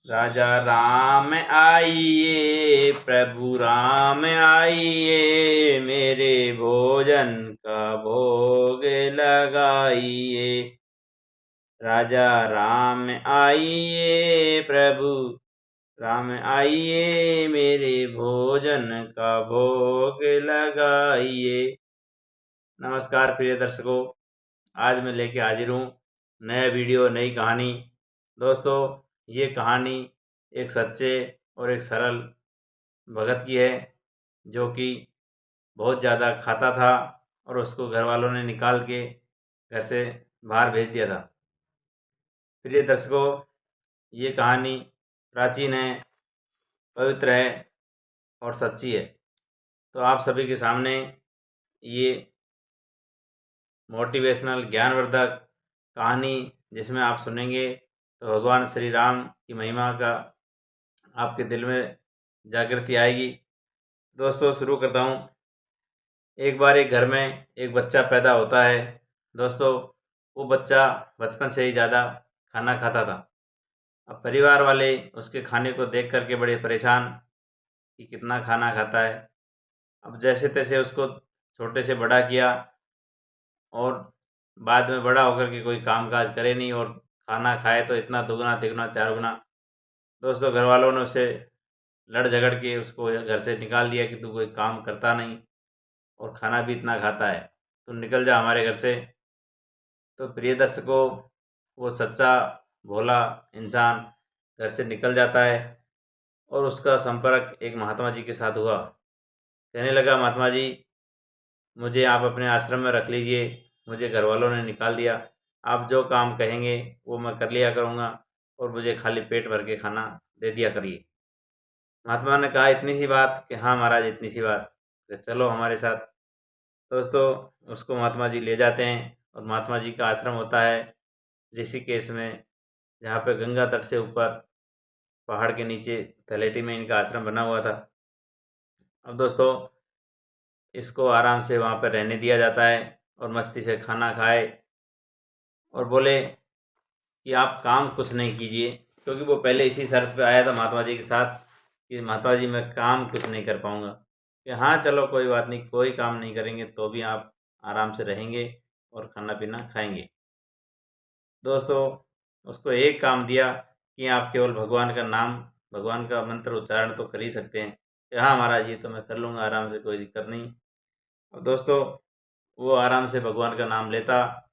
राजा राम आइए, प्रभु राम आइए, मेरे भोजन का भोग लगाइए। राजा राम आइए, प्रभु राम आइए, मेरे भोजन का भोग लगाइए। नमस्कार प्रिय दर्शकों, आज मैं लेके हाजिर हूँ नया वीडियो, नई कहानी। दोस्तों, ये कहानी एक सच्चे और एक सरल भगत की है, जो कि बहुत ज़्यादा खाता था और उसको घर वालों ने निकाल के घर से बाहर भेज दिया था। प्रिय दर्शकों, ये कहानी प्राचीन है, पवित्र है और सच्ची है। तो आप सभी के सामने ये मोटिवेशनल ज्ञानवर्धक कहानी, जिसमें आप सुनेंगे तो भगवान श्री राम की महिमा का आपके दिल में जागृति आएगी। दोस्तों, शुरू करता हूँ। एक बार एक घर में एक बच्चा पैदा होता है। दोस्तों, वो बच्चा बचपन से ही ज़्यादा खाना खाता था। अब परिवार वाले उसके खाने को देख करके बड़े परेशान कि कितना खाना खाता है। अब जैसे तैसे उसको छोटे से बड़ा किया और बाद में बड़ा होकर के कोई काम काज करे नहीं और खाना खाए तो इतना दुगना तिगुना चार गुना। दोस्तों, घर वालों ने उसे लड़ झगड़ के उसको घर से निकाल दिया कि तू कोई काम करता नहीं और खाना भी इतना खाता है, तो निकल जा हमारे घर से। तो प्रिय दर्शकों, वो सच्चा भोला इंसान घर से निकल जाता है और उसका संपर्क एक महात्मा जी के साथ हुआ। कहने लगा, महात्मा जी, मुझे आप अपने आश्रम में रख लीजिए, मुझे घर वालों ने निकाल दिया। आप जो काम कहेंगे वो मैं कर लिया करूँगा और मुझे खाली पेट भर के खाना दे दिया करिए। महात्मा ने कहा, इतनी सी बात? कि हाँ महाराज, इतनी सी बात। तो चलो हमारे साथ। दोस्तों, उसको महात्मा जी ले जाते हैं और महात्मा जी का आश्रम होता है ऋषिकेश में, जहाँ पे गंगा तट से ऊपर पहाड़ के नीचे तलेटी में इनका आश्रम बना हुआ था। अब दोस्तों, इसको आराम से वहाँ पर रहने दिया जाता है और मस्ती से खाना खाए और बोले कि आप काम कुछ नहीं कीजिए, क्योंकि वो पहले इसी शर्त पे आया था महात्मा जी के साथ कि महात्मा जी मैं काम कुछ नहीं कर पाऊँगा। कि हाँ चलो कोई बात नहीं, कोई काम नहीं करेंगे तो भी आप आराम से रहेंगे और खाना पीना खाएंगे। दोस्तों, उसको एक काम दिया कि आप केवल भगवान का नाम, भगवान का मंत्र उच्चारण तो कर ही सकते हैं। कि हाँ महाराज, ये तो मैं कर लूँगा आराम से, कोई दिक्कत नहीं। अब दोस्तों, वो आराम से भगवान का नाम लेता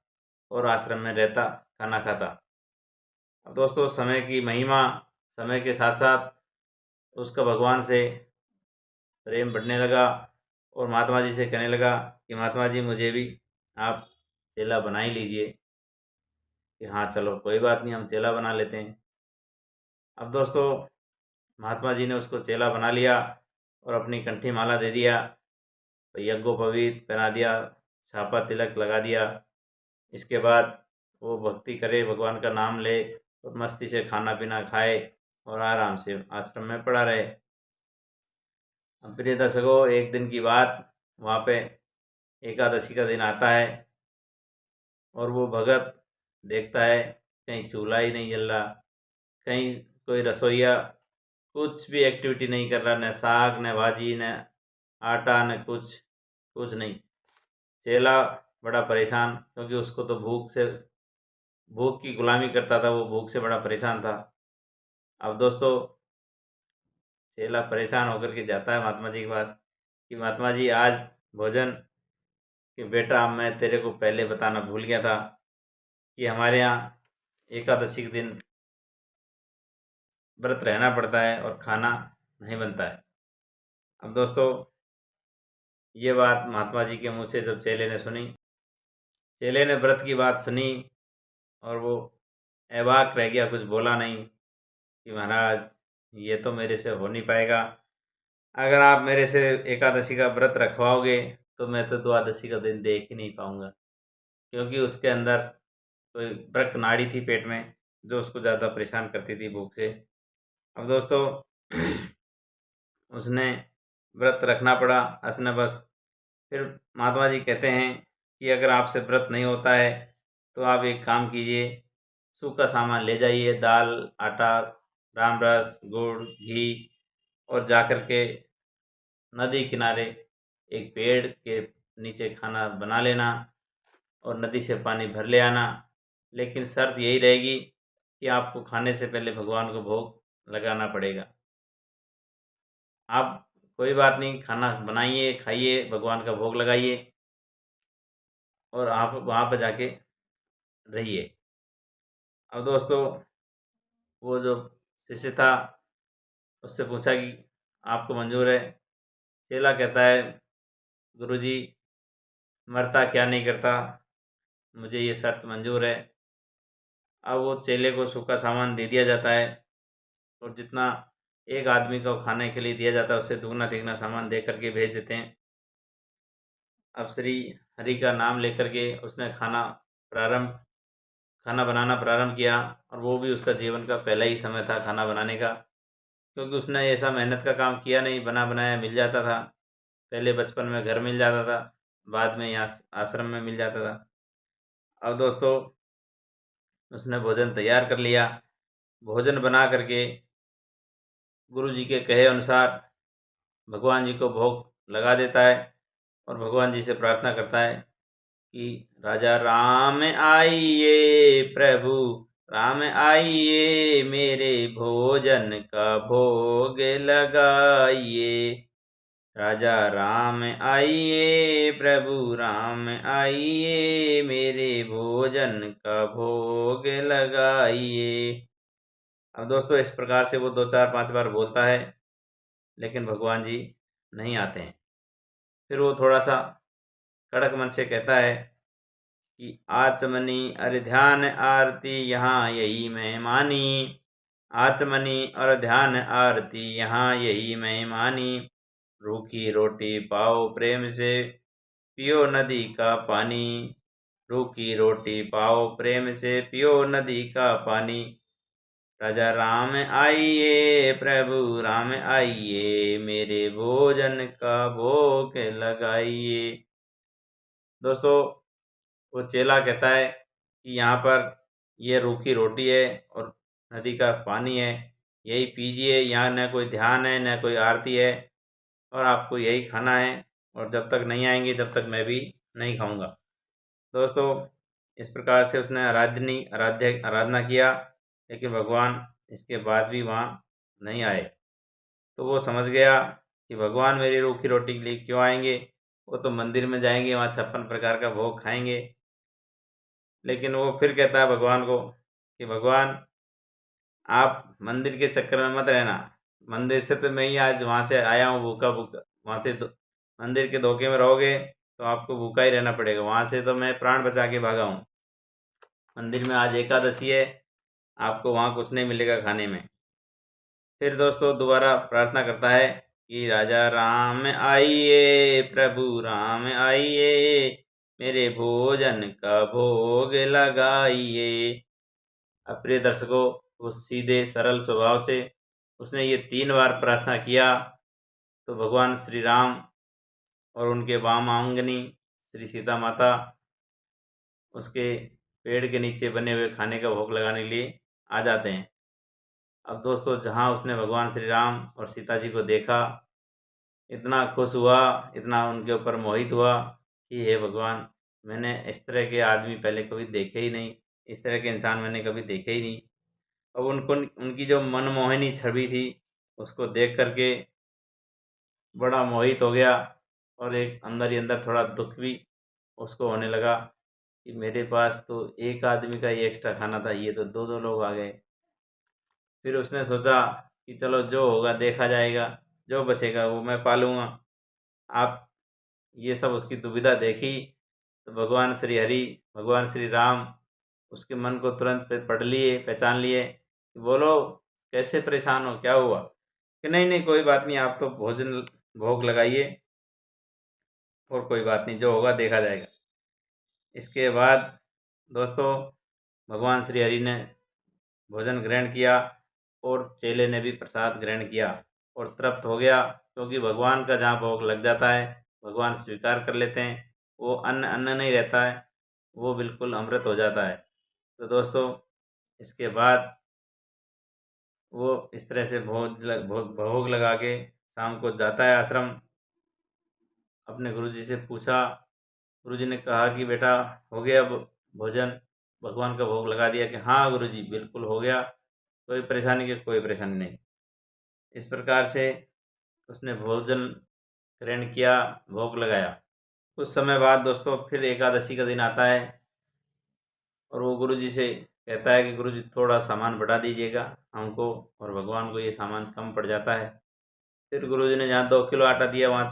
और आश्रम में रहता, खाना खाता। अब दोस्तों, समय की महिमा, समय के साथ साथ उसका भगवान से प्रेम बढ़ने लगा और महात्मा जी से कहने लगा कि महात्मा जी, मुझे भी आप चेला बना ही लीजिए। कि हाँ चलो कोई बात नहीं, हम चेला बना लेते हैं। अब दोस्तों, महात्मा जी ने उसको चेला बना लिया और अपनी कंठी माला दे दिया, यज्ञोपवीत पहना दिया, छापा तिलक लगा दिया। इसके बाद वो भक्ति करे, भगवान का नाम ले और मस्ती से खाना पीना खाए और आराम से आश्रम में पड़ा रहे। अब प्रिय दर्शकों, एक दिन की बात, वहाँ पे एकादशी का दिन आता है और वो भगत देखता है कहीं चूल्हा ही नहीं जल रहा, कहीं कोई रसोईया कुछ भी एक्टिविटी नहीं कर रहा, न साग न भाजी न आटा न कुछ, कुछ नहीं। चेला बड़ा परेशान, क्योंकि उसको तो भूख की गुलामी करता था, वो भूख से बड़ा परेशान था। अब दोस्तों, चेला परेशान होकर के जाता है महात्मा जी के पास कि महात्मा जी, आज भोजन कि बेटा, मैं तेरे को पहले बताना भूल गया था कि हमारे यहाँ एकादशी के दिन व्रत रहना पड़ता है और खाना नहीं बनता है। अब दोस्तों, ये बात महात्मा जी के मुँह से जब चेले ने सुनी, चेले ने व्रत की बात सुनी और वो अवाक रह गया, कुछ बोला नहीं कि महाराज, ये तो मेरे से हो नहीं पाएगा। अगर आप मेरे से एकादशी का व्रत रखवाओगे तो मैं तो द्वादशी का दिन देख ही नहीं पाऊँगा, क्योंकि उसके अंदर कोई ब्रक नाड़ी थी पेट में, जो उसको ज़्यादा परेशान करती थी भूख से। अब दोस्तों, उसने व्रत रखना पड़ा हंसने बस। फिर महात्मा जी कहते हैं कि अगर आपसे व्रत नहीं होता है तो आप एक काम कीजिए, सूखा सामान ले जाइए, दाल, आटा, राम रस, गुड़, घी और जाकर के नदी किनारे एक पेड़ के नीचे खाना बना लेना और नदी से पानी भर ले आना। लेकिन शर्त यही रहेगी कि आपको खाने से पहले भगवान को भोग लगाना पड़ेगा। आप कोई बात नहीं, खाना बनाइए, खाइए, भगवान का भोग लगाइए और आप वहाँ पर जाके रहिए। अब दोस्तों, वो जो शिष्य था उससे पूछा कि आपको मंजूर है? चेला कहता है, गुरुजी, मरता क्या नहीं करता, मुझे ये शर्त मंजूर है। अब वो चेले को सूखा सामान दे दिया जाता है और जितना एक आदमी को खाने के लिए दिया जाता है उससे दुगना तिगना सामान दे करके भेज देते हैं। अब श्री हरि का नाम लेकर के उसने खाना बनाना प्रारंभ किया और वो भी उसका जीवन का पहला ही समय था खाना बनाने का, क्योंकि उसने ऐसा मेहनत का काम किया नहीं, बना बनाया मिल जाता था। पहले बचपन में घर मिल जाता था, बाद में यहाँ आश्रम में मिल जाता था। अब दोस्तों, उसने भोजन तैयार कर लिया। भोजन बना करके गुरु जी के कहे अनुसार भगवान जी को भोग लगा देता है और भगवान जी से प्रार्थना करता है कि राजा राम आइए, प्रभु राम आइए, मेरे भोजन का भोग लगाइए। राजा राम आइए, प्रभु राम आइए, मेरे भोजन का भोग लगाइए। अब दोस्तों, इस प्रकार से वो 2 4 5 बार बोलता है, लेकिन भगवान जी नहीं आते हैं। फिर वो थोड़ा सा कड़क मन से कहता है कि आचमनी अरे ध्यान आरती यहाँ यही मेहमानी, आचमनी और ध्यान आरती यहाँ यही मेहमानी। रूखी रोटी पाओ प्रेम से, पियो नदी का पानी। रूखी रोटी पाओ प्रेम से, पियो नदी का पानी। राजा राम आइए, प्रभु राम आइए, मेरे भोजन का भोग लगाइए। दोस्तों, वो चेला कहता है कि यहाँ पर ये रूखी रोटी है और नदी का पानी है, यही पीजिए। यहाँ न कोई ध्यान है न कोई आरती है और आपको यही खाना है, और जब तक नहीं आएंगे जब तक मैं भी नहीं खाऊंगा। दोस्तों, इस प्रकार से उसने आराधना किया, लेकिन भगवान इसके बाद भी वहाँ नहीं आए। तो वो समझ गया कि भगवान मेरी रूखी रोटी के लिए क्यों आएंगे, वो तो मंदिर में जाएंगे, वहाँ 56 प्रकार का भोग खाएंगे। लेकिन वो फिर कहता है भगवान को कि भगवान, आप मंदिर के चक्कर में मत रहना। मंदिर से तो मैं ही आज वहाँ से आया हूँ भूखा भूखा, वहाँ से मंदिर के धोखे में रहोगे तो आपको भूखा ही रहना पड़ेगा। वहाँ से तो मैं प्राण बचा के भागा हूँ। मंदिर में आज एकादशी है, आपको वहाँ कुछ नहीं मिलेगा खाने में। फिर दोस्तों दोबारा प्रार्थना करता है कि राजा राम आइए, प्रभु राम आइए, मेरे भोजन का भोग लगाइए। अब प्रिय दर्शकों, वो सीधे सरल स्वभाव से उसने ये 3 बार प्रार्थना किया तो भगवान श्री राम और उनके वामांगनी श्री सीता माता उसके पेड़ के नीचे बने हुए खाने का भोग लगाने के लिए आ जाते हैं। अब दोस्तों, जहाँ उसने भगवान श्री राम और सीता जी को देखा, इतना खुश हुआ, इतना उनके ऊपर मोहित हुआ कि हे भगवान, मैंने इस तरह के आदमी पहले कभी देखे ही नहीं, इस तरह के इंसान मैंने कभी देखे ही नहीं। अब उनको उनकी जो मनमोहिनी छवि थी उसको देख करके बड़ा मोहित हो गया और एक अंदर ही अंदर थोड़ा दुख भी उसको होने लगा कि मेरे पास तो एक आदमी का ही एक्स्ट्रा खाना था, ये तो 2 2 लोग आ गए। फिर उसने सोचा कि चलो जो होगा देखा जाएगा, जो बचेगा वो मैं पालूँगा। आप ये सब उसकी दुविधा देखी तो भगवान श्री हरि, भगवान श्री राम उसके मन को तुरंत पढ़ लिए, पहचान लिए कि बोलो कैसे परेशान हो, क्या हुआ? कि नहीं नहीं कोई बात नहीं, आप तो भोजन भोग लगाइए और कोई बात नहीं, जो होगा देखा जाएगा। इसके बाद दोस्तों, भगवान श्री हरि ने भोजन ग्रहण किया और चेले ने भी प्रसाद ग्रहण किया और तृप्त हो गया, क्योंकि भगवान का जहाँ भोग लग जाता है भगवान स्वीकार कर लेते हैं। वो अन्न अन्न नहीं रहता है, वो बिल्कुल अमृत हो जाता है। तो दोस्तों, इसके बाद वो इस तरह से भोग लगा के शाम को जाता है आश्रम। अपने गुरुजी से पूछा, गुरुजी ने कहा कि बेटा हो गया भोजन, भगवान का भोग लगा दिया? कि हाँ गुरुजी बिल्कुल हो गया, कोई परेशानी की कोई परेशानी नहीं। इस प्रकार से उसने भोजन ग्रहण किया, भोग लगाया। कुछ समय बाद दोस्तों फिर एकादशी का दिन आता है और वो गुरुजी से कहता है कि गुरुजी थोड़ा सामान बढ़ा दीजिएगा हमको, और भगवान को ये सामान कम पड़ जाता है। फिर गुरुजी ने जहाँ 2 किलो आटा दिया वहाँ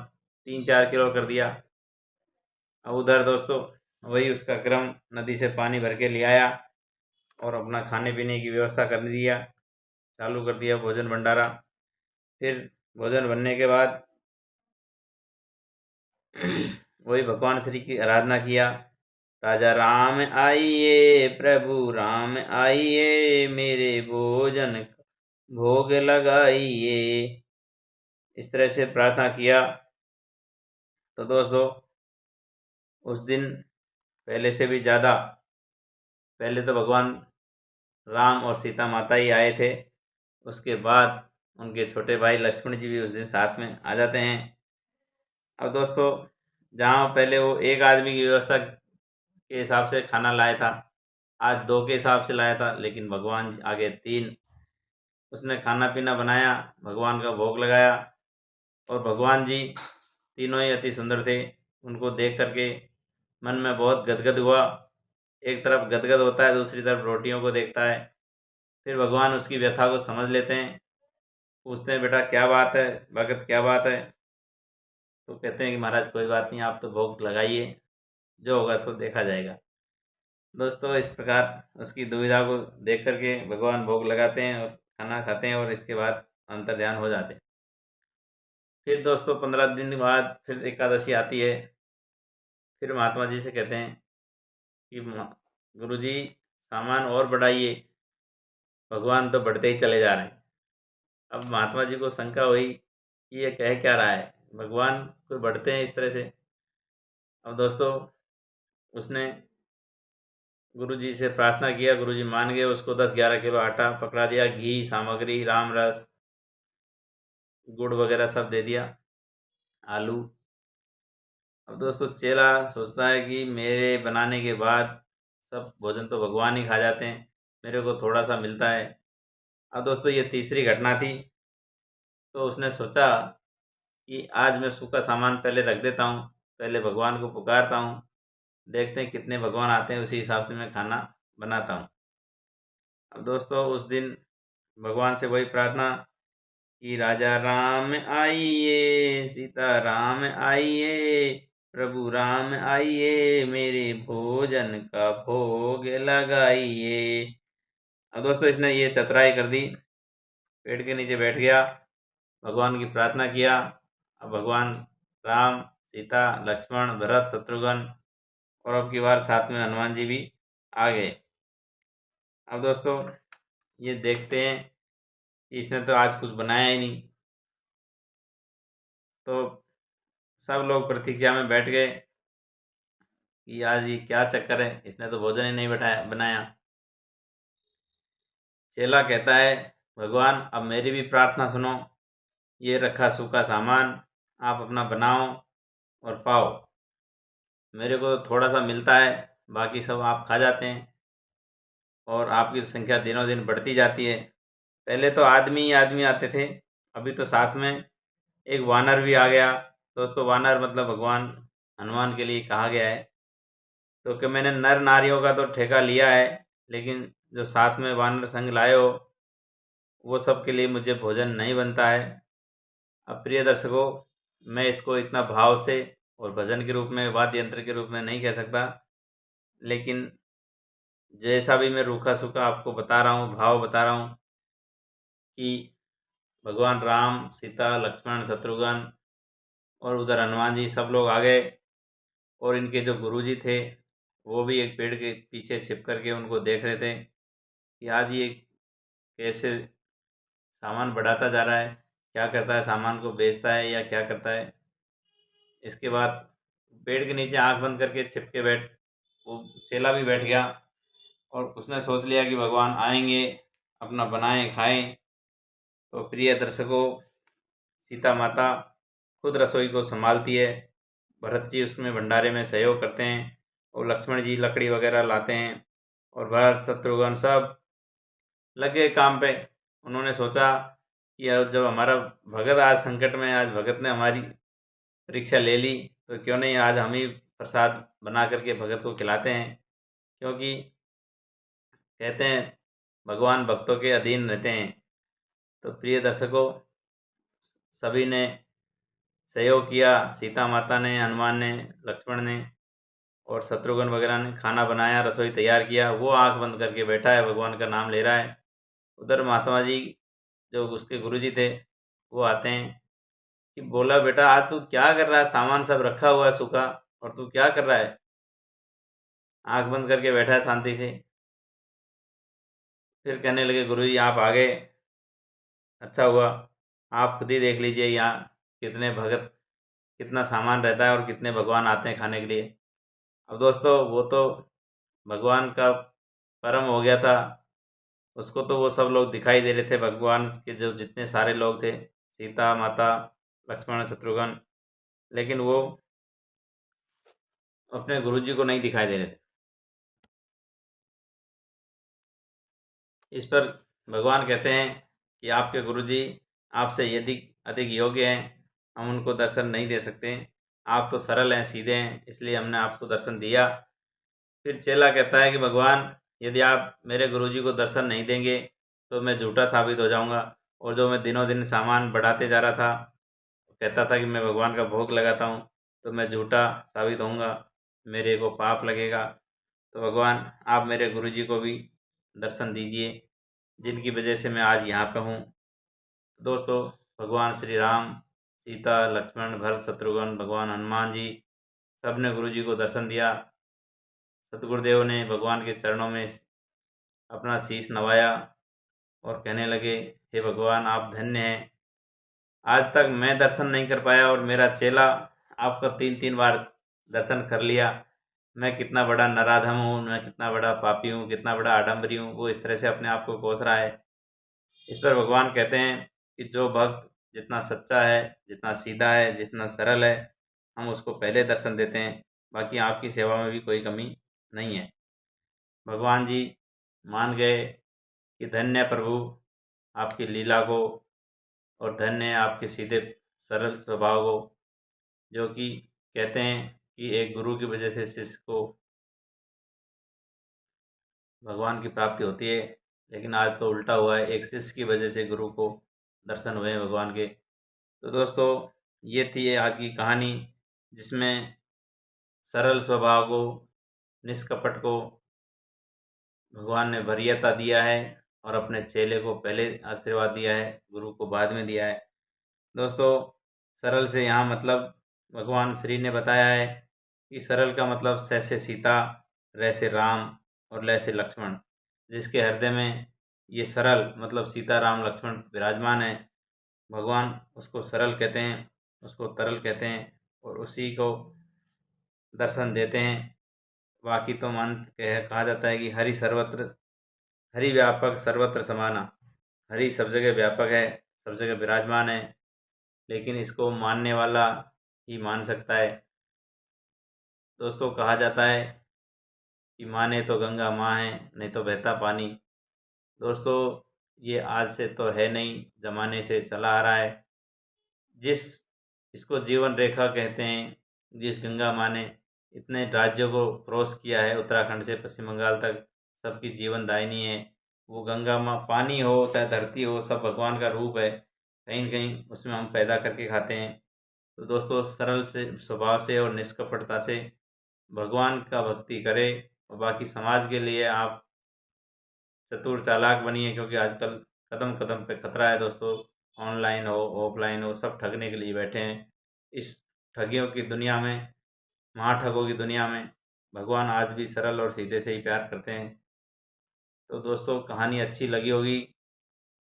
3-4 किलो कर दिया। अब उधर दोस्तों वही उसका क्रम, नदी से पानी भर के ले आया और अपना खाने पीने की व्यवस्था कर दिया, चालू कर दिया भोजन भंडारा। फिर भोजन बनने के बाद वही भगवान श्री की आराधना किया। राजा राम आइए, प्रभु राम आइए, मेरे भोजन भोग लगाइए। इस तरह से प्रार्थना किया। तो दोस्तों उस दिन पहले से भी ज़्यादा, पहले तो भगवान राम और सीता माता ही आए थे, उसके बाद उनके छोटे भाई लक्ष्मण जी भी उस दिन साथ में आ जाते हैं। अब दोस्तों जहाँ पहले वो एक आदमी की व्यवस्था के हिसाब से खाना लाया था, आज 2 के हिसाब से लाया था, लेकिन भगवान आ गए 3। उसने खाना पीना बनाया, भगवान का भोग लगाया, और भगवान जी तीनों ही अति सुंदर थे। उनको देख करके मन में बहुत गदगद हुआ। एक तरफ गदगद होता है, दूसरी तरफ रोटियों को देखता है। फिर भगवान उसकी व्यथा को समझ लेते हैं, पूछते हैं बेटा क्या बात है भगत, क्या बात है? तो कहते हैं कि महाराज कोई बात नहीं, आप तो भोग लगाइए, जो होगा सो देखा जाएगा। दोस्तों इस प्रकार उसकी दुविधा को देख करके भगवान भोग लगाते हैं और खाना खाते हैं, और इसके बाद अंतर्ध्यान हो जाते हैं। फिर दोस्तों 15 दिन बाद फिर एकादशी आती है। फिर महात्मा जी से कहते हैं कि गुरुजी सामान और बढ़ाइए, भगवान तो बढ़ते ही चले जा रहे हैं। अब महात्मा जी को शंका हुई कि ये कह क्या रहा है, भगवान कोई बढ़ते हैं इस तरह से? अब दोस्तों उसने गुरुजी से प्रार्थना किया, गुरुजी मान गए। उसको 10-11 किलो आटा पकड़ा दिया, घी, सामग्री, राम रस, गुड़ वगैरह सब दे दिया, आलू। अब दोस्तों चेला सोचता है कि मेरे बनाने के बाद सब भोजन तो भगवान ही खा जाते हैं, मेरे को थोड़ा सा मिलता है। अब दोस्तों ये तीसरी घटना थी। तो उसने सोचा कि आज मैं सूखा सामान पहले रख देता हूँ, पहले भगवान को पुकारता हूँ, देखते हैं कितने भगवान आते हैं, उसी हिसाब से मैं खाना बनाता हूँ। अब दोस्तों उस दिन भगवान से वही प्रार्थना कि राजा राम आइए, सीता राम आइए, प्रभु राम आइए, मेरे भोजन का भोग लगाइए। अब दोस्तों इसने ये चतुराई कर दी, पेड़ के नीचे बैठ गया, भगवान की प्रार्थना किया। अब भगवान राम, सीता, लक्ष्मण, भरत, शत्रुघ्न और अब की बार साथ में हनुमान जी भी आ गए। अब दोस्तों ये देखते हैं कि इसने तो आज कुछ बनाया ही नहीं। तो सब लोग प्रतीक्षा में बैठ गए कि आज ये क्या चक्कर है, इसने तो भोजन ही नहीं बनाया। चेला कहता है भगवान अब मेरी भी प्रार्थना सुनो, ये रखा सूखा सामान, आप अपना बनाओ और पाओ, मेरे को तो थोड़ा सा मिलता है, बाकी सब आप खा जाते हैं और आपकी संख्या दिनों दिन बढ़ती जाती है। पहले तो आदमी ही आदमी आते थे, अभी तो साथ में एक वानर भी आ गया। दोस्तों वानर मतलब भगवान हनुमान के लिए कहा गया है। तो कि मैंने नर नारियों का तो ठेका लिया है, लेकिन जो साथ में वानर संग लाए हो वो सब के लिए मुझे भोजन नहीं बनता है। अब प्रिय दर्शकों मैं इसको इतना भाव से और भजन के रूप में, वाद्य यंत्र के रूप में नहीं कह सकता, लेकिन जैसा भी मैं रूखा सूखा आपको बता रहा हूँ, भाव बता रहा हूँ कि भगवान राम, सीता, लक्ष्मण, शत्रुघ्न और उधर हनुमान जी सब लोग आ गए, और इनके जो गुरुजी थे वो भी एक पेड़ के पीछे छिप करके उनको देख रहे थे कि आज ये कैसे सामान बढ़ाता जा रहा है, क्या करता है, सामान को बेचता है या क्या करता है। इसके बाद पेड़ के नीचे आंख बंद करके छिप के वो चेला भी बैठ गया और उसने सोच लिया कि भगवान आएंगे, अपना बनाएं खाएं। तो प्रिय दर्शकों, सीता माता खुद रसोई को संभालती है, भरत जी उसमें भंडारे में सहयोग करते हैं और लक्ष्मण जी लकड़ी वगैरह लाते हैं और भरत शत्रुघ्न सब लगे काम पे। उन्होंने सोचा कि अब जब हमारा भगत आज संकट में, आज भगत ने हमारी परीक्षा ले ली, तो क्यों नहीं आज हम ही प्रसाद बना करके भगत को खिलाते हैं, क्योंकि कहते हैं भगवान भक्तों के अधीन रहते हैं। तो प्रिय दर्शकों, सभी ने सहयोग किया, सीता माता ने, हनुमान ने, लक्ष्मण ने और शत्रुघ्न वगैरह ने खाना बनाया, रसोई तैयार किया। वो आंख बंद करके बैठा है, भगवान का नाम ले रहा है। उधर महात्मा जी जो उसके गुरुजी थे वो आते हैं कि बोला, बेटा आज तू क्या कर रहा है, सामान सब रखा हुआ है सूखा, और तू क्या कर रहा है, आंख बंद करके बैठा है शांति से। फिर कहने लगे, गुरुजी आप आ गए, अच्छा हुआ, आप खुद ही देख लीजिए यहाँ कितने भगत, कितना सामान रहता है और कितने भगवान आते हैं खाने के लिए। अब दोस्तों वो तो भगवान का परम हो गया था, उसको तो वो सब लोग दिखाई दे रहे थे, भगवान के जो जितने सारे लोग थे, सीता माता, लक्ष्मण, शत्रुघ्न, लेकिन वो अपने गुरुजी को नहीं दिखाई दे रहे थे। इस पर भगवान कहते हैं कि आपके गुरुजी आपसे यदि अधिक योग्य हैं, हम उनको दर्शन नहीं दे सकते, आप तो सरल हैं, सीधे हैं, इसलिए हमने आपको दर्शन दिया। फिर चेला कहता है कि भगवान यदि आप मेरे गुरुजी को दर्शन नहीं देंगे तो मैं झूठा साबित हो जाऊंगा, और जो मैं दिनों दिन सामान बढ़ाते जा रहा था, कहता था कि मैं भगवान का भोग लगाता हूँ, तो मैं झूठा साबित होऊंगा, मेरे को पाप लगेगा। तो भगवान आप मेरे गुरुजी को भी दर्शन दीजिए, जिनकी वजह से मैं आज यहाँ पे हूँ। दोस्तों, भगवान श्री राम, सीता, लक्ष्मण, भरत, शत्रुघ्न, भगवान हनुमान जी सब ने गुरुजी को दर्शन दिया। सतगुरुदेव ने भगवान के चरणों में अपना शीश नवाया और कहने लगे, हे भगवान आप धन्य हैं, आज तक मैं दर्शन नहीं कर पाया और मेरा चेला आपका 3-3 बार दर्शन कर लिया। मैं कितना बड़ा नराधम हूँ, मैं कितना बड़ा पापी हूँ, कितना बड़ा आडम्बरी हूँ, वो इस तरह से अपने आप को कोस रहा है। इस पर भगवान कहते हैं कि जो भक्त जितना सच्चा है, जितना सीधा है, जितना सरल है, हम उसको पहले दर्शन देते हैं, बाकी आपकी सेवा में भी कोई कमी नहीं है। भगवान जी मान गए कि धन्य है प्रभु आपकी लीला को, और धन्य है आपके सीधे सरल स्वभाव को, जो कि कहते हैं कि एक गुरु की वजह से शिष्य को भगवान की प्राप्ति होती है, लेकिन आज तो उल्टा हुआ है, एक शिष्य की वजह से गुरु को दर्शन हुए हैं भगवान के। तो दोस्तों, ये थी आज की कहानी, जिसमें सरल स्वभाव को, निष्कपट को भगवान ने वरीयता दिया है और अपने चेले को पहले आशीर्वाद दिया है, गुरु को बाद में दिया है। दोस्तों, सरल से यहाँ मतलब भगवान श्री ने बताया है कि सरल का मतलब स से सीता, र से राम और ल से लक्ष्मण। जिसके हृदय में ये सरल मतलब सीता, राम, लक्ष्मण विराजमान है, भगवान उसको सरल कहते हैं, उसको तरल कहते हैं और उसी को दर्शन देते हैं। बाकी तो कहा जाता है कि हरि सर्वत्र, हरि व्यापक सर्वत्र समाना, हरि सब जगह व्यापक है, सब जगह विराजमान है, लेकिन इसको मानने वाला ही मान सकता है। दोस्तों, कहा जाता है कि माने तो गंगा माँ है, नहीं तो बहता पानी। दोस्तों, ये आज से तो है नहीं, ज़माने से चला आ रहा है। जिस इसको जीवन रेखा कहते हैं, जिस गंगा माँ ने इतने राज्यों को क्रॉस किया है, उत्तराखंड से पश्चिम बंगाल तक सबकी जीवन दायिनी है। वो गंगा माँ, पानी हो चाहे धरती हो, सब भगवान का रूप है, कहीं न कहीं उसमें हम पैदा करके खाते हैं। तो दोस्तों, सरल से स्वभाव से और निष्कपटता से भगवान का भक्ति करें, और बाकी समाज के लिए आप चतुर चालाक बनिए, क्योंकि आजकल कदम कदम पे खतरा है दोस्तों। ऑनलाइन हो, ऑफलाइन हो, सब ठगने के लिए बैठे हैं। इस ठगियों की दुनिया में, महाठगों की दुनिया में भगवान आज भी सरल और सीधे से ही प्यार करते हैं। तो दोस्तों, कहानी अच्छी लगी होगी,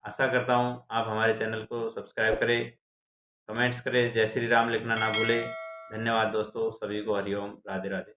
आशा करता हूँ आप हमारे चैनल को सब्सक्राइब करें, कमेंट्स करें, जय श्री राम लिखना ना भूलें। धन्यवाद दोस्तों, सभी को हरिओम, राधे राधे।